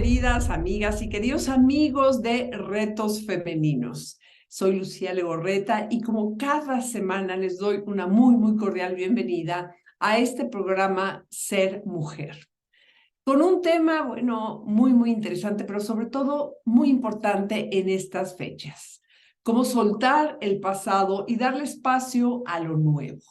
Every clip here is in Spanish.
queridas amigas y queridos amigos de Retos Femeninos. Soy Lucía Legorreta y como cada semana les doy una muy cordial bienvenida a este programa Ser Mujer. Con un tema, bueno, muy interesante, pero sobre todo muy importante en estas fechas. Cómo soltar el pasado y darle espacio a lo nuevo.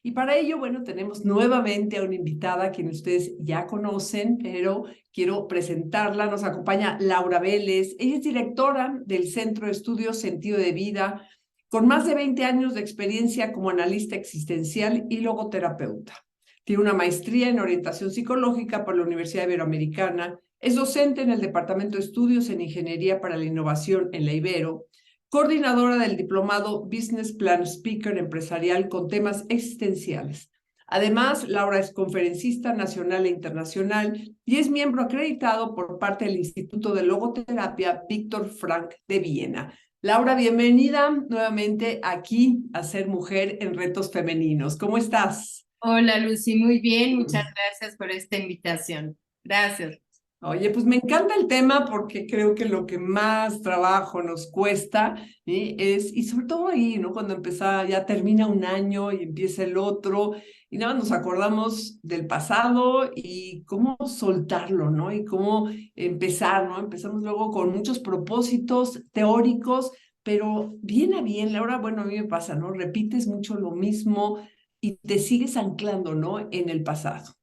Y para ello, bueno, tenemos nuevamente a una invitada a quien ustedes ya conocen, pero quiero presentarla. Nos acompaña Laura Vélez. Ella es directora del Centro de Estudios Sentido de Vida, con más de 20 años de experiencia como analista existencial y logoterapeuta. Tiene una maestría en orientación psicológica por la Universidad Iberoamericana. Es docente en el Departamento de Estudios en Ingeniería para la Innovación en la Ibero, coordinadora del diplomado Business Plan Speaker Empresarial con temas existenciales. Además, Laura es conferencista nacional e internacional y es miembro acreditado por parte del Instituto de Logoterapia Víctor Frank de Viena. Laura, bienvenida nuevamente aquí a Ser Mujer en Retos Femeninos. ¿Cómo estás? Hola Lucy, muy bien, muchas gracias por esta invitación. Gracias. Oye, pues me encanta el tema porque creo que lo que más trabajo nos cuesta, ¿sí? Y sobre todo ahí, ¿no? Cuando ya termina un año y empieza el otro, y nada más nos acordamos del pasado y cómo soltarlo, ¿no? Y cómo empezar, ¿no? Empezamos luego con muchos propósitos teóricos, pero bien a bien, Laura, bueno, a mí me pasa, ¿no? Repites mucho lo mismo y te sigues anclando, ¿no? En el pasado.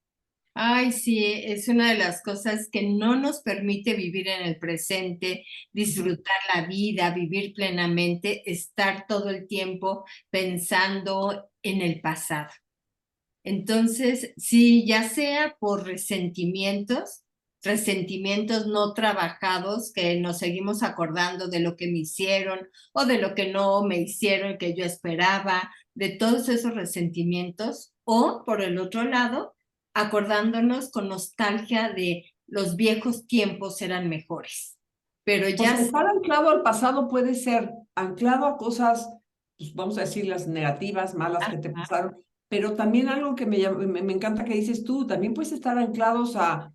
Ay, sí, es una de las cosas que no nos permite vivir en el presente, Ujú. disfrutar la vida, vivir plenamente, estar todo el tiempo pensando en el pasado. Entonces, sí, ya sea por resentimientos no trabajados, que nos seguimos acordando de lo que me hicieron o de lo que no me hicieron, que yo esperaba, de todos esos resentimientos, o por el otro lado, acordándonos con nostalgia de los viejos tiempos eran mejores. Pero O ya sea, estar anclado al pasado puede ser anclado a cosas, pues vamos a decir las negativas, malas que te pasaron, pero también algo que me encanta que dices tú, también puedes estar anclados a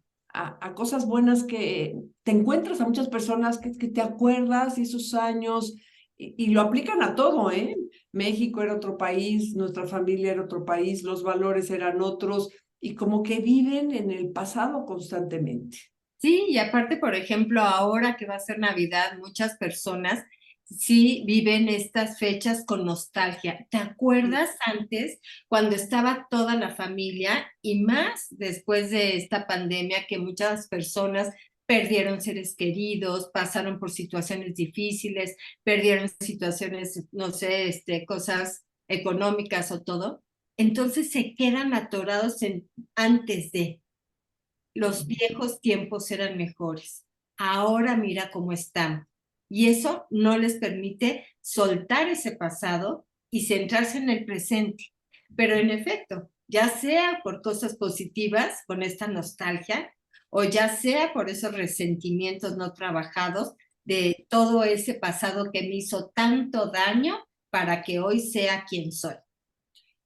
cosas buenas que te encuentras a muchas personas que te acuerdas de esos años y lo aplican a todo, ¿eh? México era otro país, nuestra familia era otro país, los valores eran otros y como que viven en el pasado constantemente. sí, y aparte, por ejemplo, ahora que va a ser Navidad, muchas personas sí viven estas fechas con nostalgia. ¿Te acuerdas antes cuando estaba toda la familia y más después de esta pandemia que muchas personas perdieron seres queridos, pasaron por situaciones difíciles, perdieron situaciones, no sé, cosas económicas o todo? Entonces se quedan atorados en antes de los viejos tiempos eran mejores. Ahora mira cómo están. Y eso no les permite soltar ese pasado y centrarse en el presente. Pero en efecto, ya sea por cosas positivas, con esta nostalgia, o ya sea por esos resentimientos no trabajados de todo ese pasado que me hizo tanto daño para que hoy sea quien soy.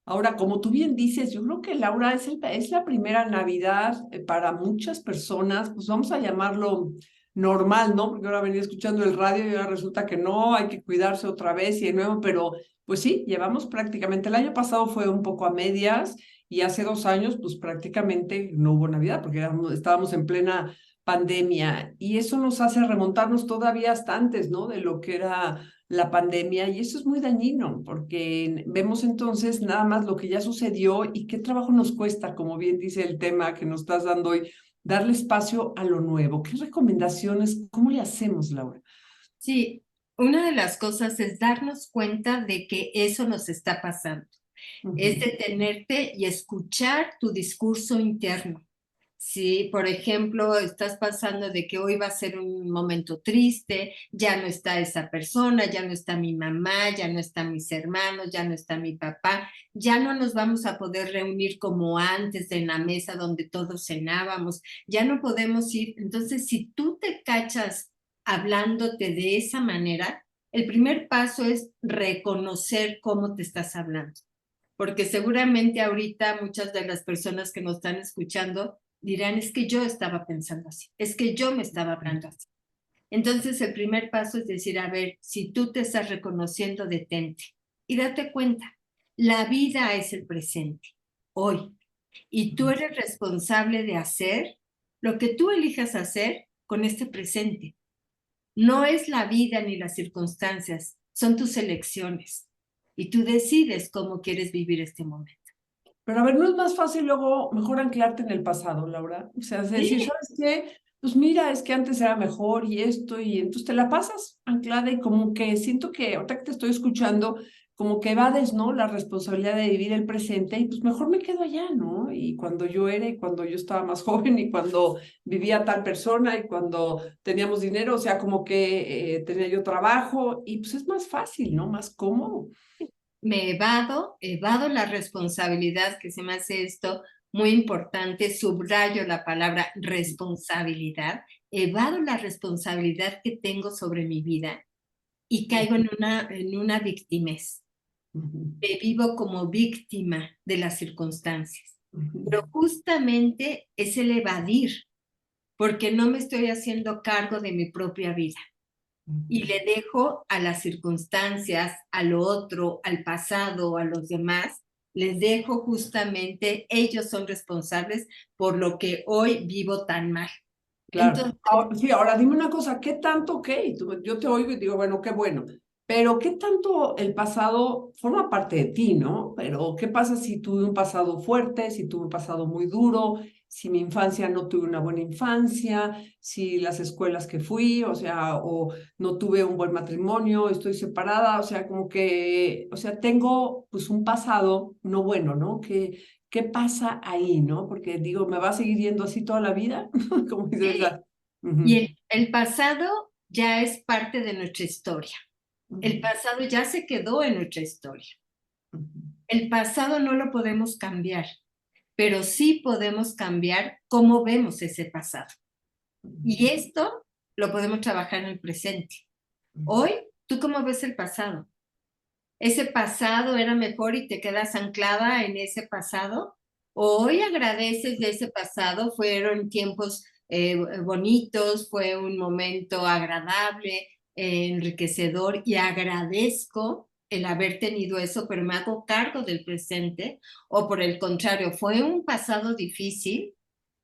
Ahora, como tú bien dices, yo creo que Laura es la primera Navidad para muchas personas, pues vamos a llamarlo normal, ¿no? Porque ahora venía escuchando el radio y ahora resulta que no, hay que cuidarse otra vez y de nuevo, pero pues sí, llevamos prácticamente, el año pasado fue un poco a medias y hace 2 años pues prácticamente no hubo Navidad porque estábamos en plena pandemia y eso nos hace remontarnos todavía hasta antes, ¿no? De lo que era la pandemia y eso es muy dañino porque vemos entonces nada más lo que ya sucedió y qué trabajo nos cuesta, como bien dice el tema que nos estás dando hoy, darle espacio a lo nuevo. ¿Qué recomendaciones? ¿Cómo le hacemos, Laura? Sí, una de las cosas es darnos cuenta de que eso nos está pasando. Es Ujú. detenerte y escuchar tu discurso interno. Si, por ejemplo, estás pasando de que hoy va a ser un momento triste, ya no está esa persona, ya no está mi mamá, ya no están mis hermanos, ya no está mi papá, ya no nos vamos a poder reunir como antes en la mesa donde todos cenábamos, ya no podemos ir. Entonces, si tú te cachas hablándote de esa manera, el primer paso es reconocer cómo te estás hablando porque seguramente ahorita muchas de las personas que nos están escuchando dirán, es que yo estaba pensando así, es que yo me estaba hablando así. Entonces, el primer paso es decir, a ver, si tú te estás reconociendo, detente y date cuenta, la vida es el presente, hoy, y tú eres responsable de hacer lo que tú elijas hacer con este presente. No es la vida ni las circunstancias, son tus elecciones y tú decides cómo quieres vivir este momento. Pero a ver, ¿no es más fácil luego mejor anclarte en el pasado, Laura? O sea, es decir, Sí, ¿sabes qué? Pues mira, es que antes era mejor y esto, y entonces te la pasas anclada y como que siento que ahorita que te estoy escuchando, como que evades, ¿no? La responsabilidad de vivir el presente y pues mejor me quedo allá, ¿no? Y cuando yo era y cuando yo estaba más joven y cuando vivía tal persona y cuando teníamos dinero, o sea, como que tenía yo trabajo y pues es más fácil, ¿no? Más cómodo. me evado la responsabilidad, que se me hace esto muy importante, subrayo la palabra responsabilidad, evado la responsabilidad que tengo sobre mi vida y caigo en una victimez. Ujú, Me vivo como víctima de las circunstancias. ujú, Pero justamente es el evadir, porque no me estoy haciendo cargo de mi propia vida y ujú. le dejo a las circunstancias, a lo otro, al pasado, a los demás, les dejo justamente, ellos son responsables por lo que hoy vivo tan mal. Claro. Entonces, Sí, ahora dime una cosa, ¿qué tanto, ok? Yo te oigo y digo, bueno, qué bueno, pero ¿qué tanto el pasado forma parte de ti, ¿no? Pero ¿qué pasa si tuve un pasado fuerte, si tuve un pasado muy duro, si mi infancia no tuve una buena infancia, si las escuelas que fui, o sea, o no tuve un buen matrimonio, estoy separada, o sea, como que, o sea, tengo pues un pasado no bueno, ¿no? ¿Qué pasa ahí, no? Porque digo, ¿me va a seguir yendo así toda la vida? Como dices, sí, ¿verdad? Ujú, y el pasado ya es parte de nuestra historia. El ujú, pasado ya se quedó en nuestra historia. ujú, El pasado no lo podemos cambiar, pero sí podemos cambiar cómo vemos ese pasado. Y esto lo podemos trabajar en el presente. Hoy, ¿tú cómo ves el pasado? ¿Ese pasado era mejor y te quedas anclada en ese pasado? ¿O hoy agradeces de ese pasado? Fueron tiempos bonitos, fue un momento agradable, enriquecedor y agradezco el haber tenido eso, pero me hago cargo del presente. O por el contrario, fue un pasado difícil,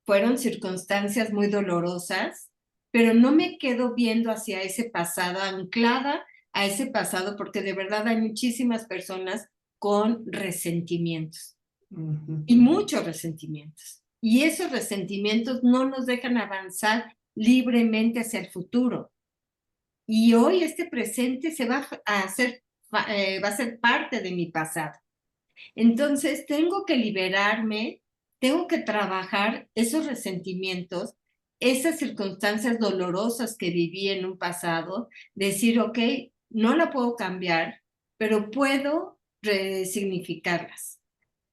fueron circunstancias muy dolorosas, pero no me quedo viendo hacia ese pasado, anclada a ese pasado, porque de verdad hay muchísimas personas con resentimientos ujú, y muchos resentimientos. Y esos resentimientos no nos dejan avanzar libremente hacia el futuro. Y hoy este presente se va a hacer, va a ser parte de mi pasado. Entonces, tengo que liberarme, tengo que trabajar esos resentimientos, esas circunstancias dolorosas que viví en un pasado, decir, ok, no la puedo cambiar, pero puedo resignificarlas.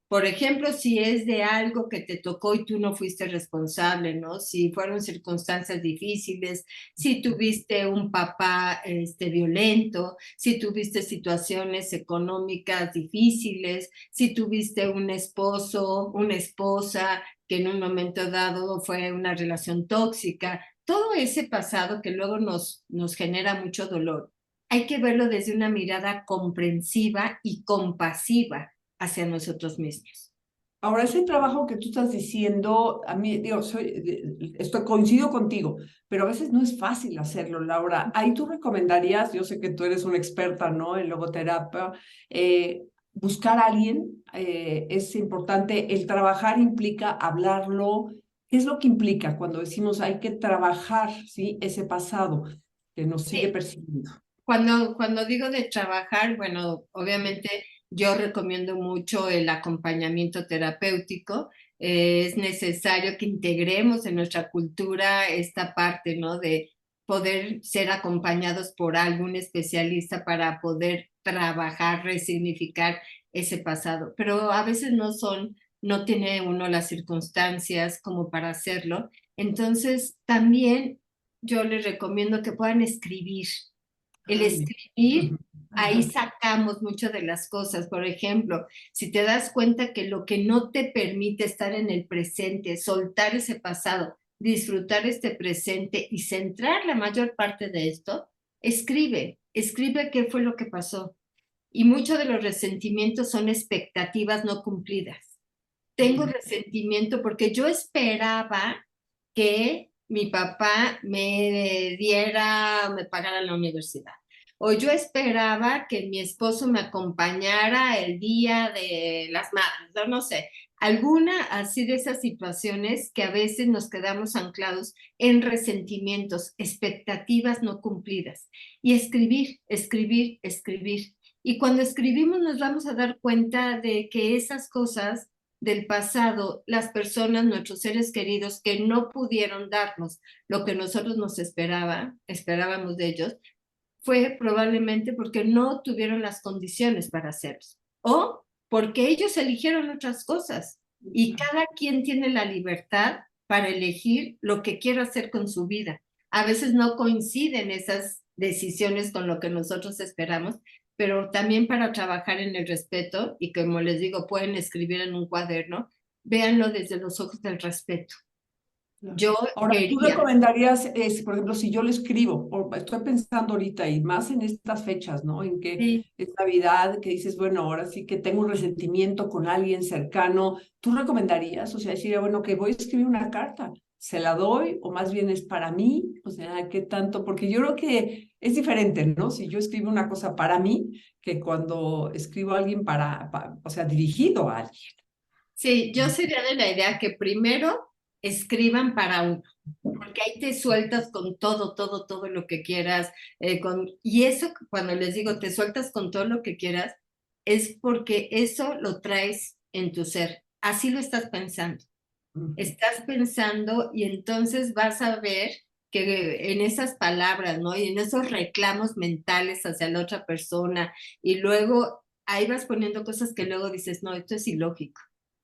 Por ejemplo, si es de algo que te tocó y tú no fuiste responsable, ¿no? Si fueron circunstancias difíciles, si tuviste un papá violento, si tuviste situaciones económicas difíciles, si tuviste un esposo, una esposa que en un momento dado fue una relación tóxica, todo ese pasado que luego nos genera mucho dolor, hay que verlo desde una mirada comprensiva y compasiva hacia nosotros mismos. Ahora, ese trabajo que tú estás diciendo, a mí, digo, coincido contigo, pero a veces no es fácil hacerlo, Laura. Ahí tú recomendarías, yo sé que tú eres una experta, ¿no? En logoterapia, buscar a alguien, es importante. El trabajar implica hablarlo. ¿Qué es lo que implica cuando decimos hay que trabajar, ¿sí? Ese pasado que nos sigue Sí. persiguiendo. Cuando digo de trabajar, bueno, obviamente yo recomiendo mucho el acompañamiento terapéutico. Es necesario que integremos en nuestra cultura esta parte, ¿no? De poder ser acompañados por algún especialista para poder trabajar, resignificar ese pasado. Pero a veces no tiene uno las circunstancias como para hacerlo. Entonces, también yo les recomiendo que puedan escribir. El Ah, bien. escribir Ujú. Ahí sacamos mucho de las cosas. Por ejemplo, si te das cuenta que lo que no te permite estar en el presente, soltar ese pasado, disfrutar este presente y centrar la mayor parte de esto, escribe qué fue lo que pasó. Y muchos de los resentimientos son expectativas no cumplidas. Tengo resentimiento porque yo esperaba que mi papá me pagara la universidad. O yo esperaba que mi esposo me acompañara el día de las madres, no sé, alguna así de esas situaciones que a veces nos quedamos anclados en resentimientos, expectativas no cumplidas. Y escribir. Y cuando escribimos nos vamos a dar cuenta de que esas cosas del pasado, las personas, nuestros seres queridos que no pudieron darnos lo que nosotros esperábamos de ellos, fue probablemente porque no tuvieron las condiciones para hacerlo o porque ellos eligieron otras cosas y cada quien tiene la libertad para elegir lo que quiere hacer con su vida. A veces no coinciden esas decisiones con lo que nosotros esperamos, pero también para trabajar en el respeto y como les digo, pueden escribir en un cuaderno, véanlo desde los ojos del respeto. Yo Ahora, tú quería. recomendarías, por ejemplo, si yo lo escribo, estoy pensando ahorita y más en estas fechas, ¿no? En que Sí. es Navidad, que dices, bueno, ahora sí que tengo un resentimiento con alguien cercano, ¿tú recomendarías? O sea, decir, bueno, que voy a escribir una carta, ¿se la doy o más bien es para mí? O sea, ¿qué tanto? Porque yo creo que es diferente, ¿no? Si yo escribo una cosa para mí, que cuando escribo a alguien o sea, dirigido a alguien. Sí, yo sería de la idea que primero escriban para uno, porque ahí te sueltas con todo lo que quieras. Y eso, cuando les digo, te sueltas con todo lo que quieras, es porque eso lo traes en tu ser. Así lo estás pensando. Estás pensando y entonces vas a ver que en esas palabras, ¿no? Y en esos reclamos mentales hacia la otra persona, y luego ahí vas poniendo cosas que luego dices, no, esto es ilógico.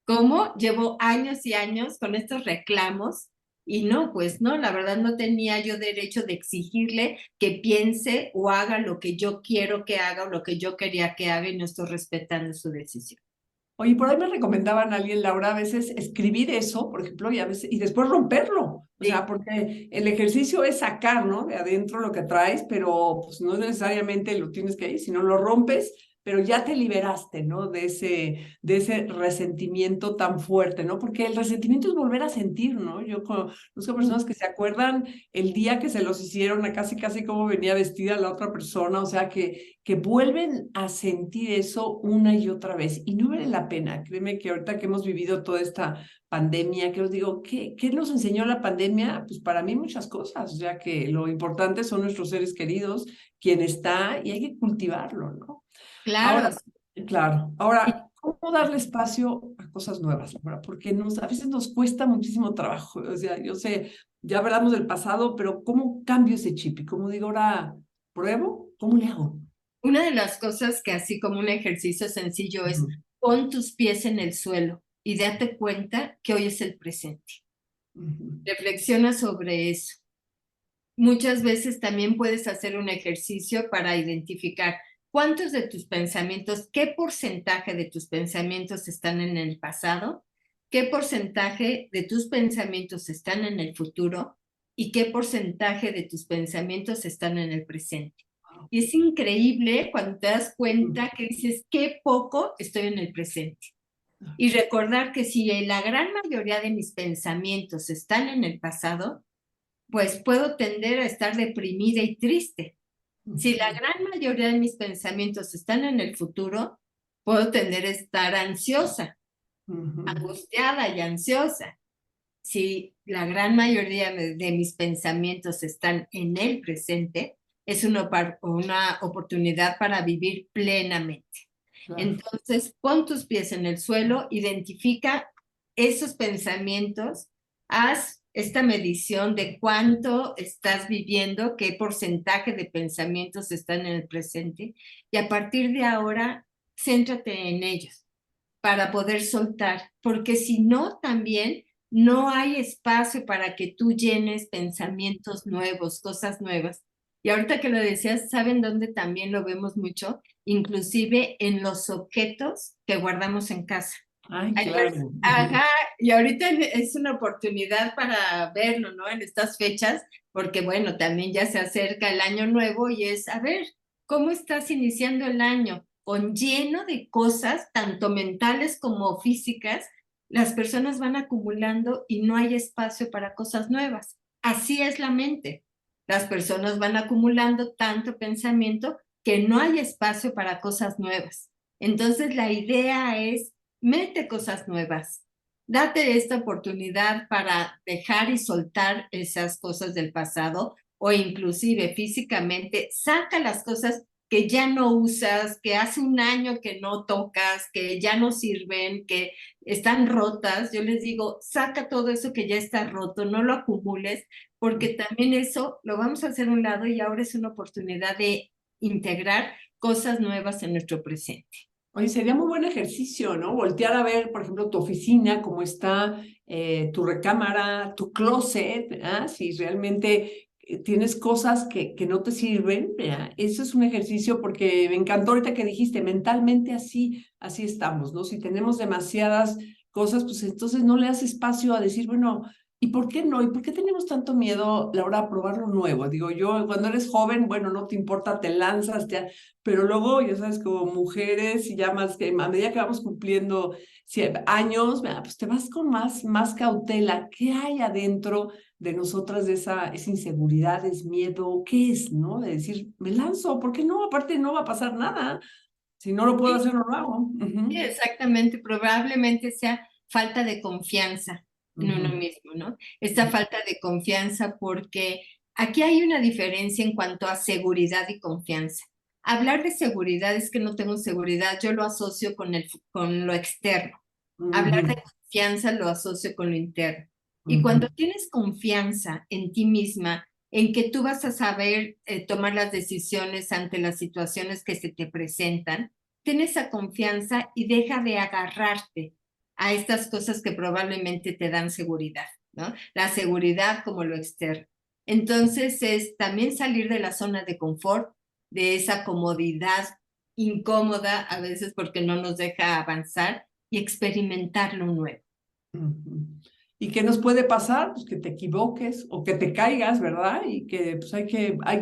¿Cómo? Llevo años y años con estos reclamos y no, pues no, la verdad no tenía yo derecho de exigirle que piense o haga lo que yo quiero que haga o lo que yo quería que haga y no estoy respetando su decisión. Oye, por ahí me recomendaban a alguien, Laura, a veces escribir eso, por ejemplo, y a veces, y después romperlo. O Sí. sea, porque el ejercicio es sacar, ¿no? De adentro lo que traes, pero pues no necesariamente lo tienes que ir, sino lo rompes, pero ya te liberaste, ¿no? De ese resentimiento tan fuerte, ¿no? Porque el resentimiento es volver a sentir, ¿no? Yo conozco personas que se acuerdan el día que se los hicieron, a casi cómo venía vestida la otra persona, o sea, que vuelven a sentir eso una y otra vez. Y no vale la pena. Créeme que ahorita que hemos vivido toda esta pandemia, que os digo, ¿qué nos enseñó la pandemia? Pues para mí muchas cosas, o sea que lo importante son nuestros seres queridos, quien está, y hay que cultivarlo, ¿no? Claro. Ahora, claro, ahora, ¿cómo darle espacio a cosas nuevas, Laura? Porque a veces nos cuesta muchísimo trabajo, o sea, yo sé, ya hablamos del pasado, pero ¿cómo cambio ese chip? Y cómo digo, ahora, ¿pruebo? ¿Cómo le hago? Una de las cosas que así como un ejercicio sencillo es pon tus pies en el suelo y date cuenta que hoy es el presente. Reflexiona sobre eso. Muchas veces también puedes hacer un ejercicio para identificar cuántos de tus pensamientos, qué porcentaje de tus pensamientos están en el pasado, qué porcentaje de tus pensamientos están en el futuro y qué porcentaje de tus pensamientos están en el presente. Y es increíble cuando te das cuenta que dices, qué poco estoy en el presente. Y recordar que si la gran mayoría de mis pensamientos están en el pasado, pues puedo tender a estar deprimida y triste. Si la gran mayoría de mis pensamientos están en el futuro, puedo tender a estar ansiosa, angustiada y ansiosa. Si la gran mayoría de mis pensamientos están en el presente, es una oportunidad para vivir plenamente. Claro. Entonces, pon tus pies en el suelo, identifica esos pensamientos, haz esta medición de cuánto estás viviendo, qué porcentaje de pensamientos están en el presente, y a partir de ahora, céntrate en ellos para poder soltar, porque si no, también no hay espacio para que tú llenes pensamientos nuevos, cosas nuevas, Y ahorita que lo decías, ¿saben dónde también lo vemos mucho? Inclusive en los objetos que guardamos en casa. Ay, claro. Ajá, y ahorita es una oportunidad para verlo, ¿no? En estas fechas, porque bueno, también ya se acerca el año nuevo y es, a ver, ¿cómo estás iniciando el año? Con lleno de cosas, tanto mentales como físicas, las personas van acumulando y no hay espacio para cosas nuevas. Así es la mente. Las personas van acumulando tanto pensamiento que no hay espacio para cosas nuevas. Entonces la idea es mete cosas nuevas. Date esta oportunidad para dejar y soltar esas cosas del pasado o inclusive físicamente saca las cosas que ya no usas, que hace un año que no tocas, que ya no sirven, que están rotas. Yo les digo, saca todo eso que ya está roto, no lo acumules, porque también eso lo vamos a hacer a un lado y ahora es una oportunidad de integrar cosas nuevas en nuestro presente. Oye, sería muy buen ejercicio, ¿no? Voltear a ver, por ejemplo, tu oficina, cómo está, tu recámara, tu closet, ¿verdad? Si realmente tienes cosas que no te sirven, ¿verdad? Eso es un ejercicio porque me encantó ahorita que dijiste, mentalmente así estamos, ¿no? Si tenemos demasiadas cosas, pues entonces no le das espacio a decir, bueno, ¿y por qué no? ¿Y por qué tenemos tanto miedo, Laura, a probar lo nuevo? Digo, yo, cuando eres joven, bueno, no te importa, te lanzas, pero luego, ya sabes, como mujeres, y ya más que a medida que vamos cumpliendo años, pues te vas con más cautela. ¿Qué hay adentro de nosotras de esa inseguridad, es miedo? ¿Qué es, no? De decir, me lanzo, ¿por qué no? Aparte no va a pasar nada. Si no lo puedo hacer, no lo hago. Sí, exactamente, probablemente sea falta de confianza en uno mismo, ¿no? Esta falta de confianza porque aquí hay una diferencia en cuanto a seguridad y confianza. Hablar de seguridad es que no tengo seguridad, yo lo asocio con lo externo. Hablar de confianza lo asocio con lo interno. Y cuando tienes confianza en ti misma, en que tú vas a saber tomar las decisiones ante las situaciones que se te presentan, ten esa confianza y deja de agarrarte a estas cosas que probablemente te dan seguridad, ¿no? La seguridad como lo externo. Entonces es también salir de la zona de confort, de esa comodidad incómoda a veces porque no nos deja avanzar y experimentar lo nuevo. ¿Y qué nos puede pasar? Pues que te equivoques o que te caigas, ¿verdad? Y que pues hay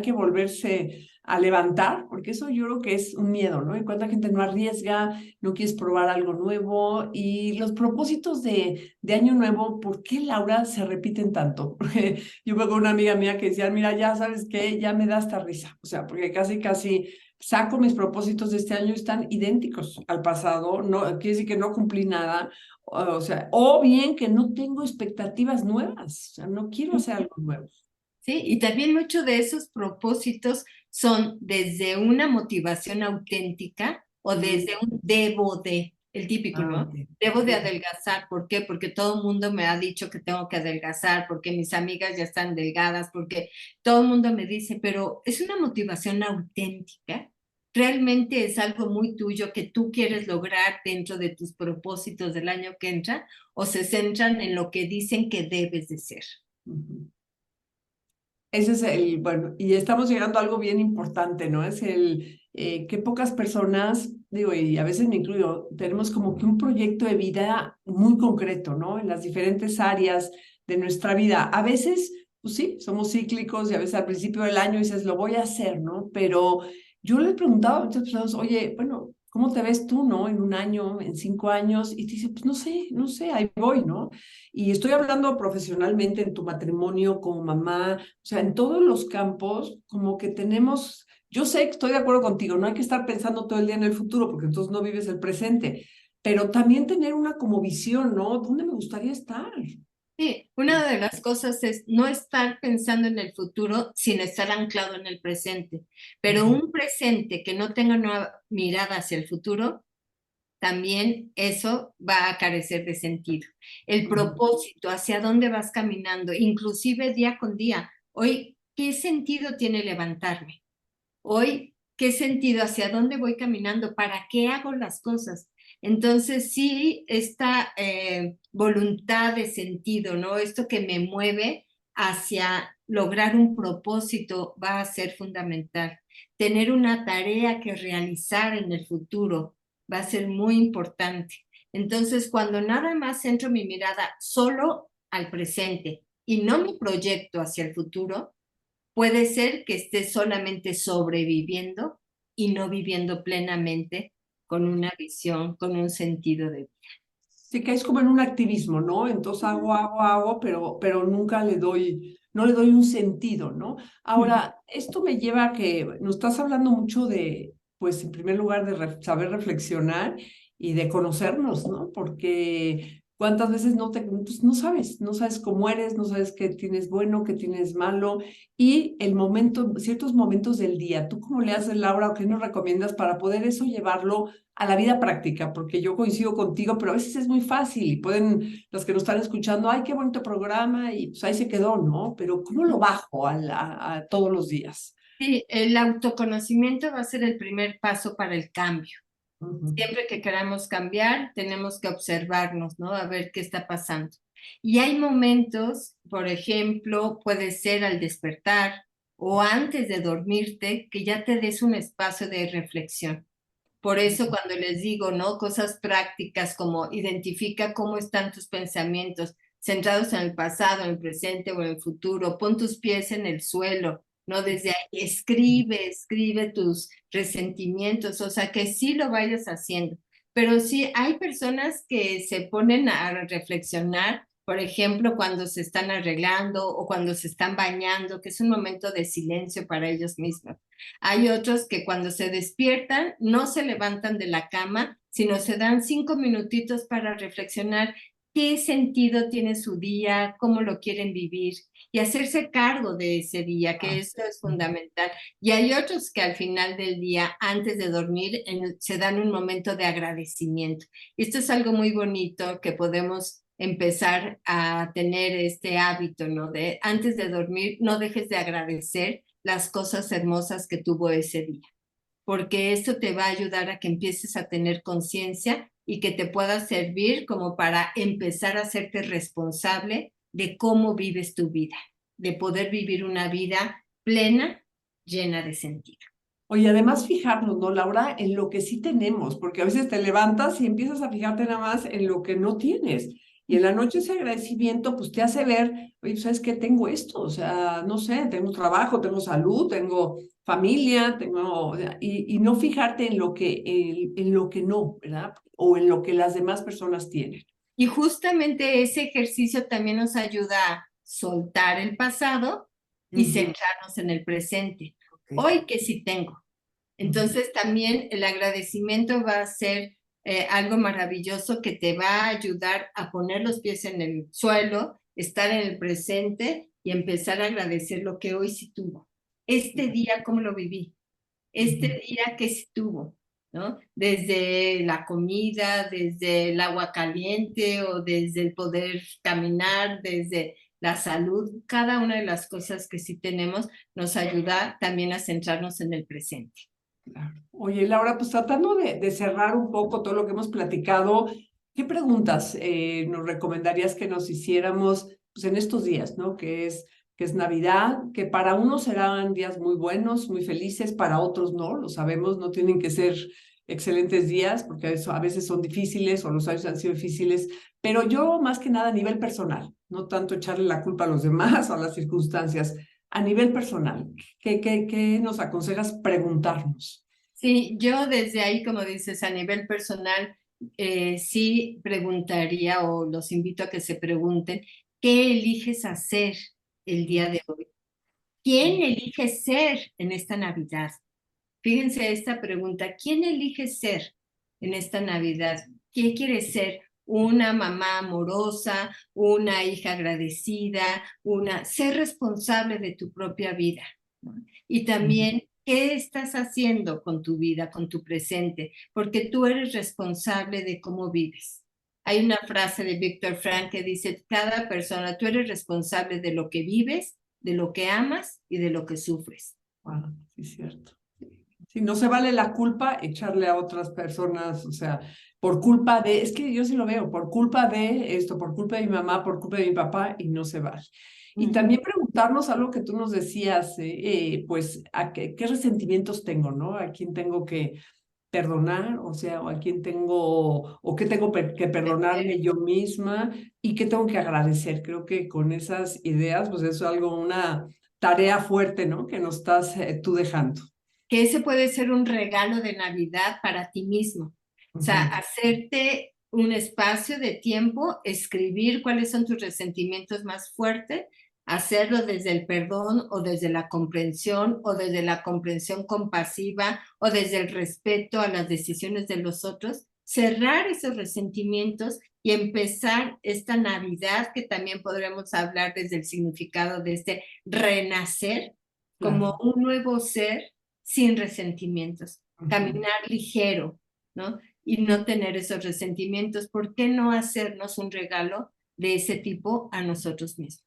que volverse a levantar, porque eso yo creo que es un miedo, ¿no? Y cuánta gente no arriesga, no quieres probar algo nuevo. Y los propósitos de Año Nuevo, ¿por qué, Laura, se repiten tanto? Porque yo veo con una amiga mía que decía, mira, ya sabes qué, ya me da hasta risa. O sea, porque casi saco mis propósitos de este año y están idénticos al pasado, no quiere decir que no cumplí nada, o sea, o bien que no tengo expectativas nuevas, o sea, no quiero hacer algo nuevo. Sí, y también muchos de esos propósitos son desde una motivación auténtica o desde un debo de, el típico, ¿no? Ok. Debo de adelgazar, ¿por qué? Porque todo el mundo me ha dicho que tengo que adelgazar, porque mis amigas ya están delgadas, porque todo el mundo me dice, pero es una motivación auténtica. ¿Realmente es algo muy tuyo que tú quieres lograr dentro de tus propósitos del año que entra o se centran en lo que dicen que debes de ser? Ese es bueno, y estamos llegando a algo bien importante, ¿no? Es que pocas personas, digo, y a veces me incluyo, tenemos como que un proyecto de vida muy concreto, ¿no? En las diferentes áreas de nuestra vida. A veces, pues sí, somos cíclicos y a veces al principio del año dices, lo voy a hacer, ¿no? Pero yo le preguntaba a muchas personas, oye, bueno, ¿cómo te ves tú, no? En un año, en 5 años, y te dice, pues no sé, ahí voy, ¿no? Y estoy hablando profesionalmente en tu matrimonio, como mamá, o sea, en todos los campos, como que tenemos, yo sé que estoy de acuerdo contigo, no hay que estar pensando todo el día en el futuro, porque entonces no vives el presente, pero también tener una como visión, ¿no? ¿Dónde me gustaría estar? Sí, una de las cosas es no estar pensando en el futuro sin estar anclado en el presente, pero un presente que no tenga una mirada hacia el futuro, también eso va a carecer de sentido. El propósito, hacia dónde vas caminando, inclusive día con día. Hoy, ¿qué sentido tiene levantarme? Hoy, ¿qué sentido? ¿Hacia dónde voy caminando? ¿Para qué hago las cosas? Entonces, sí, esta voluntad de sentido, ¿no? Esto que me mueve, hacia lograr un propósito va a ser fundamental. Tener una tarea que realizar en el futuro va a ser muy importante. Entonces, cuando nada más centro mi mirada solo al presente y no me proyecto hacia el futuro, puede ser que esté solamente sobreviviendo y no viviendo plenamente con una visión, con un sentido de vida. Sí, que es como en un activismo, ¿no? Entonces hago, pero nunca no le doy un sentido, ¿no? Ahora, esto me lleva a que nos estás hablando mucho de, pues, en primer lugar, de saber reflexionar y de conocernos, ¿no? Porque cuántas veces pues, no sabes cómo eres, no sabes qué tienes bueno, qué tienes malo, y ciertos momentos del día. ¿Tú cómo le haces, Laura, o qué nos recomiendas para poder eso llevarlo a la vida práctica? Porque yo coincido contigo, pero a veces es muy fácil y pueden los que nos están escuchando, ay, qué bonito programa y pues ahí se quedó, ¿no? Pero ¿cómo lo bajo a todos los días? Sí, el autoconocimiento va a ser el primer paso para el cambio. Ujú. Siempre que queramos cambiar, tenemos que observarnos, ¿no? A ver qué está pasando. Y hay momentos, por ejemplo, puede ser al despertar o antes de dormirte, que ya te des un espacio de reflexión. Por eso cuando les digo, ¿no? Cosas prácticas como identifica cómo están tus pensamientos, centrados en el pasado, en el presente o en el futuro, pon tus pies en el suelo, ¿no? Desde ahí, escribe tus resentimientos, o sea, que sí lo vayas haciendo. Pero sí, hay personas que se ponen a reflexionar, por ejemplo, cuando se están arreglando o cuando se están bañando, que es un momento de silencio para ellos mismos. Hay otros que cuando se despiertan no se levantan de la cama, sino se dan 5 minutitos para reflexionar qué sentido tiene su día, cómo lo quieren vivir y hacerse cargo de ese día, que eso es fundamental. Y hay otros que al final del día, antes de dormir, se dan un momento de agradecimiento. Y esto es algo muy bonito que podemos empezar a tener este hábito, ¿no? De antes de dormir, no dejes de agradecer las cosas hermosas que tuvo ese día, porque esto te va a ayudar a que empieces a tener conciencia y que te pueda servir como para empezar a hacerte responsable de cómo vives tu vida, de poder vivir una vida plena, llena de sentido. Oye, además fijarnos, ¿no, Laura? En lo que sí tenemos, porque a veces te levantas y empiezas a fijarte nada más en lo que no tienes. Y en la noche ese agradecimiento, pues te hace ver, oye, ¿sabes qué? Tengo esto, o sea, no sé, tengo trabajo, tengo salud, tengo familia, o sea, y no fijarte en lo que no, ¿verdad? O en lo que las demás personas tienen. Y justamente ese ejercicio también nos ayuda a soltar el pasado y Ujú. centrarnos en el presente. Ok. Hoy que sí tengo. Ujú. Entonces también el agradecimiento va a ser algo maravilloso que te va a ayudar a poner los pies en el suelo, estar en el presente y empezar a agradecer lo que hoy sí tuvo. Este día, ¿cómo lo viví? Este Ujú. día que sí tuvo, ¿no? Desde la comida, desde el agua caliente o desde el poder caminar, desde la salud, cada una de las cosas que sí tenemos nos ayuda también a centrarnos en el presente. Claro. Oye, Laura, pues tratando de cerrar un poco todo lo que hemos platicado, ¿qué preguntas nos recomendarías que nos hiciéramos pues, en estos días, ¿no? Que es Navidad, que para unos serán días muy buenos, muy felices, para otros no, lo sabemos, no tienen que ser excelentes días, porque a veces son difíciles o los años han sido difíciles, pero yo más que nada a nivel personal, no tanto echarle la culpa a los demás o a las circunstancias, a nivel personal, ¿qué nos aconsejas preguntarnos? Sí, yo desde ahí, como dices, a nivel personal, sí preguntaría o los invito a que se pregunten, ¿qué eliges hacer el día de hoy? ¿Quién elige ser en esta Navidad? Fíjense esta pregunta, ¿quién elige ser en esta Navidad? ¿Quién quiere ser? Una mamá amorosa, una hija agradecida, ser responsable de tu propia vida, ¿no? Y también, ¿qué estás haciendo con tu vida, con tu presente? Porque tú eres responsable de cómo vives. Hay una frase de Viktor Frankl que dice, cada persona, tú eres responsable de lo que vives, de lo que amas y de lo que sufres. Ah, sí, es cierto. Sí, no se vale la culpa echarle a otras personas, o sea, por culpa es que yo sí lo veo, por culpa de esto, por culpa de mi mamá, por culpa de mi papá, y no se vale. Y también preguntarnos algo que tú nos decías, pues, ¿qué resentimientos tengo, no? ¿A quién tengo que perdonar? O sea, o a quién tengo, o qué tengo que perdonarme yo misma y qué tengo que agradecer. Creo que con esas ideas, pues eso es algo, una tarea fuerte, ¿no? Que nos estás tú dejando. Que ese puede ser un regalo de Navidad para ti mismo. O sea, hacerte un espacio de tiempo, escribir cuáles son tus resentimientos más fuertes, hacerlo desde el perdón o desde la comprensión o desde la comprensión compasiva o desde el respeto a las decisiones de los otros, cerrar esos resentimientos y empezar esta Navidad, que también podremos hablar desde el significado de este renacer, como un nuevo ser sin resentimientos, caminar ligero, ¿no? Y no tener esos resentimientos. ¿Por qué no hacernos un regalo de ese tipo a nosotros mismos?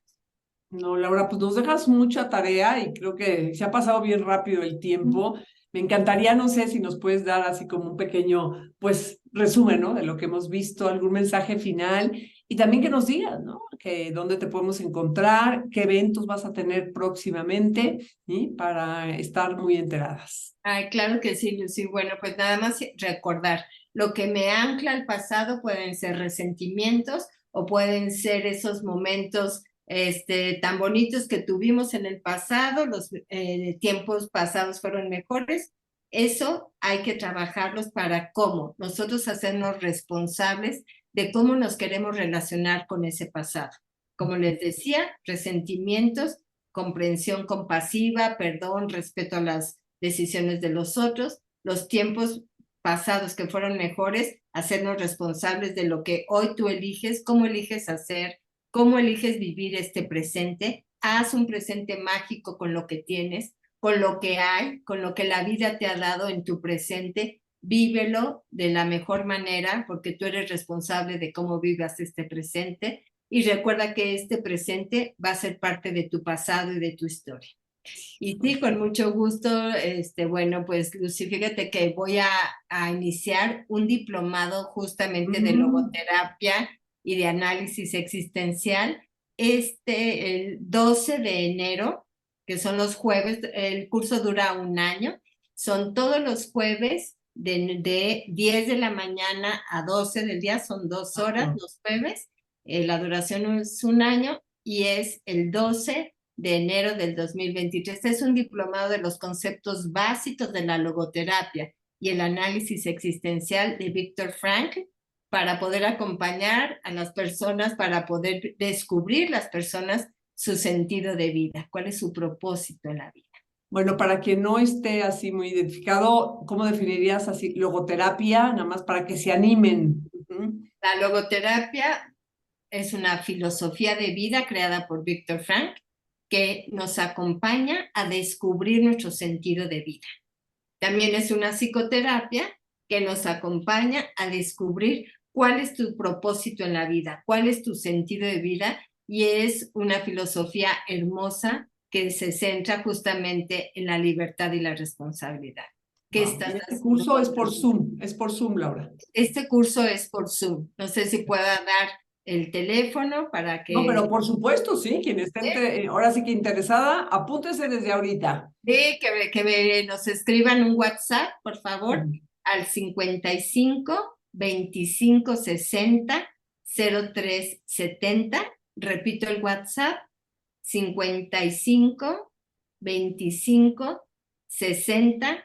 No, Laura, pues nos dejas mucha tarea y creo que se ha pasado bien rápido el tiempo. Me encantaría, no sé si nos puedes dar así como un pequeño, pues, resumen, ¿no? De lo que hemos visto, algún mensaje final y también que nos digas, ¿no? Que dónde te podemos encontrar, qué eventos vas a tener próximamente, ¿sí? Para estar muy enteradas. Ay, claro que sí, Lucy. Bueno, pues nada más recordar, lo que me ancla al pasado pueden ser resentimientos o pueden ser esos momentos tan bonitos que tuvimos en el pasado, los tiempos pasados fueron mejores. Eso hay que trabajarlos para cómo nosotros hacernos responsables de cómo nos queremos relacionar con ese pasado. Como les decía, resentimientos, comprensión compasiva, perdón, respeto a las decisiones de los otros, los tiempos pasados que fueron mejores, hacernos responsables de lo que hoy tú eliges, cómo eliges hacer, cómo eliges vivir este presente. Haz un presente mágico con lo que tienes, con lo que hay, con lo que la vida te ha dado en tu presente. Vívelo de la mejor manera porque tú eres responsable de cómo vivas este presente y recuerda que este presente va a ser parte de tu pasado y de tu historia. Y sí, con mucho gusto, bueno, pues Lucy, fíjate que voy a iniciar un diplomado justamente de logoterapia y de análisis existencial, el 12 de enero, que son los jueves. El curso dura un año, son todos los jueves de 10 de la mañana a 12 del día, son 2 horas los jueves, la duración es un año y es el 12 de enero del 2023. Es un diplomado de los conceptos básicos de la logoterapia y el análisis existencial de Viktor Frankl para poder acompañar a las personas, para poder descubrir las personas su sentido de vida, cuál es su propósito en la vida. Bueno, para quien no esté así muy identificado, ¿cómo definirías así logoterapia? Nada más para que se animen. La logoterapia es una filosofía de vida creada por Viktor Frankl que nos acompaña a descubrir nuestro sentido de vida. También es una psicoterapia que nos acompaña a descubrir cuál es tu propósito en la vida, cuál es tu sentido de vida, y es una filosofía hermosa que se centra justamente en la libertad y la responsabilidad. ¿Qué estás haciendo? Este curso es por Zoom, Laura. Este curso es por Zoom. No sé si pueda dar el teléfono para que... No, pero por supuesto, sí, quien esté ahora sí que interesada, apúntese desde ahorita. Sí, que nos escriban un WhatsApp, por favor, al 55 25 60 03 70. Repito el WhatsApp, 55 25 60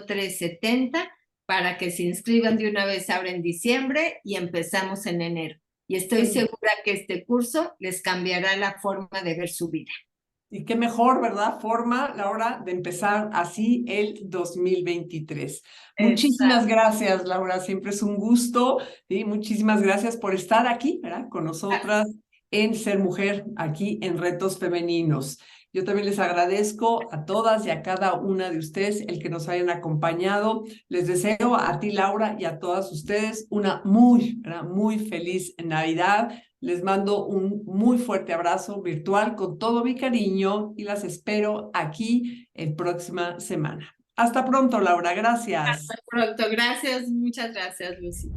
03 70, para que se inscriban de una vez ahora en diciembre y empezamos en enero. Y estoy segura que este curso les cambiará la forma de ver su vida. Y qué mejor, ¿verdad? Forma, Laura, de empezar así el 2023. Muchísimas gracias, Laura. Siempre es un gusto. ¿Sí? Muchísimas gracias por estar aquí, ¿verdad? Con nosotras en Ser Mujer, aquí en Retos Femeninos. Yo también les agradezco a todas y a cada una de ustedes el que nos hayan acompañado. Les deseo a ti, Laura, y a todas ustedes una muy feliz Navidad. Les mando un muy fuerte abrazo virtual con todo mi cariño y las espero aquí en próxima semana. Hasta pronto, Laura. Gracias. Hasta pronto. Gracias. Muchas gracias, Lucy.